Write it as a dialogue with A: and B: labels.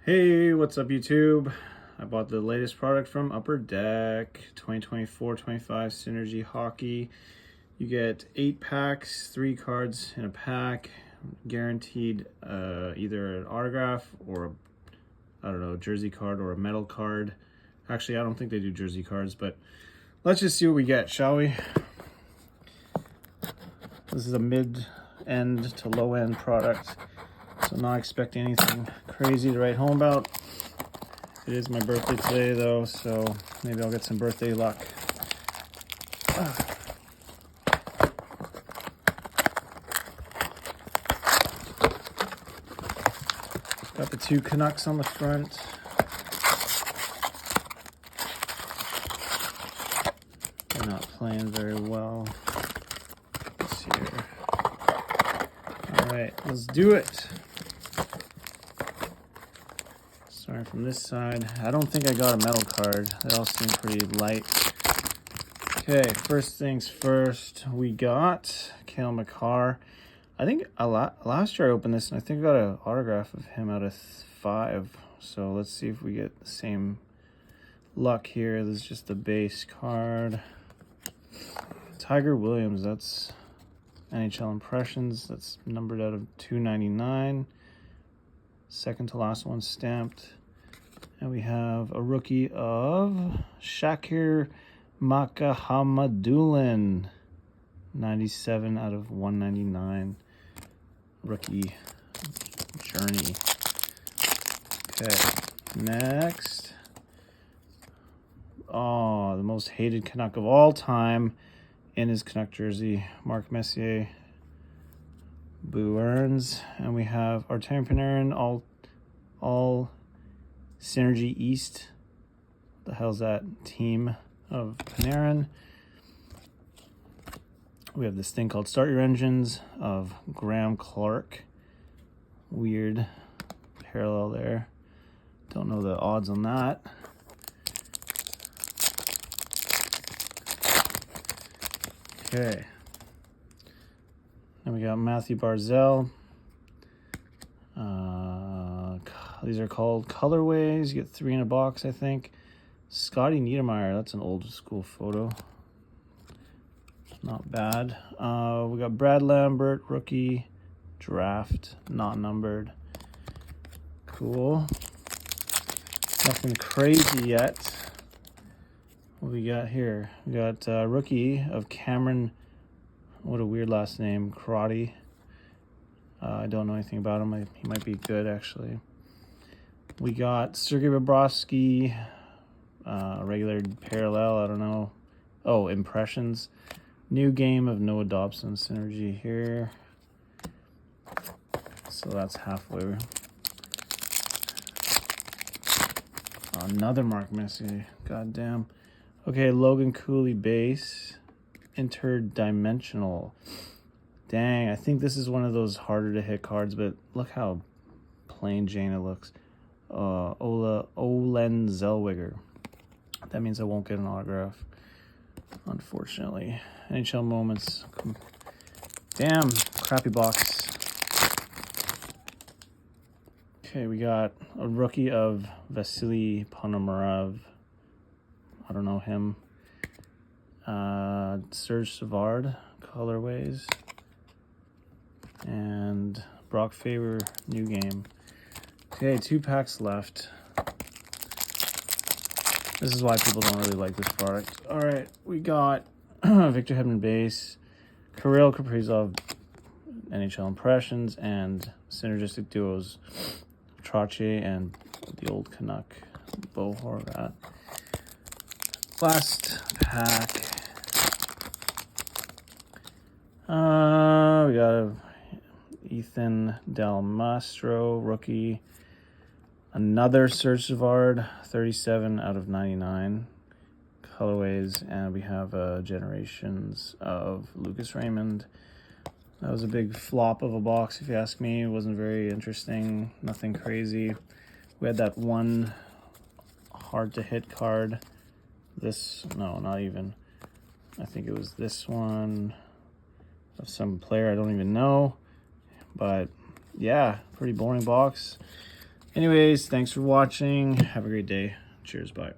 A: Hey, what's up YouTube? I bought the latest product from Upper Deck, 2024-25 Synergy Hockey. You get 8 packs, 3 cards in a pack, guaranteed either an autograph or I don't know, jersey card or a metal card. Actually, I don't think they do jersey cards, but let's just see what we get, shall we? This is a mid-end to low-end product, so not expecting anything crazy to write home about. It is my birthday today though, so maybe I'll get some birthday luck. Got the 2 Canucks on the front. They're not playing very well this year. Alright, let's do it. Starting from this side. I don't think I got a metal card. They all seem pretty light. Okay, first things first, we got Cale Makar. I think last year I opened this and I think I got an autograph of him out of 5. So let's see if we get the same luck here. This is just the base card. Tiger Williams, that's NHL Impressions. That's numbered out of 299. Second to last one stamped. And we have a rookie of Shakir Makahamadullin. 97 out of 199. Rookie journey. Okay, next. Oh, the most hated Canuck of all time in his Canuck jersey, Mark Messier. Boo Earns. And we have Artemi Panarin, all Synergy East. What the hell's that team of Panarin? We have this thing called Start Your Engines of Graham Clark. Weird parallel there. Don't know the odds on that. Okay. Then we got Matthew Barzal. These are called colorways. You get 3 in a box, I think. Scotty Niedermayer, that's an old school photo. Not bad. We got Brad Lambert, rookie, draft, not numbered. Cool. Nothing crazy yet. What we got here? We got rookie of Cameron, what a weird last name, Karate. I don't know anything about him. He might be good, actually. We got Sergei Bobrovsky, regular parallel, I don't know. Oh, Impressions. New game of Noah Dobson Synergy here. So that's halfway. Another Mark Messier. God damn. Okay, Logan Cooley base. Interdimensional. Dang, I think this is one of those harder to hit cards, but look how plain Jane it looks. Olen Zellweger. That means I won't get an autograph, unfortunately. NHL moments. Damn, crappy box. Okay, we got a rookie of Vasily Ponomarev. I don't know him. Serge Savard, colorways. And Brock Faber, new game. Okay, 2 packs left. This is why people don't really like this product. All right, we got Victor Hedman base, Kirill Kaprizov, NHL Impressions, and Synergistic Duos, Trache and the old Canuck, Bo Horvat. Last pack. We got a Ethan Del Mastro, rookie. Another Serge Savard, 37 out of 99 colorways, and we have Generations of Lucas Raymond. That was a big flop of a box, if you ask me. It wasn't very interesting, nothing crazy. We had that one hard-to-hit card. This, no, not even. I think it was this one of some player I don't even know. But, yeah, pretty boring box. Anyways, thanks for watching. Have a great day. Cheers, bye.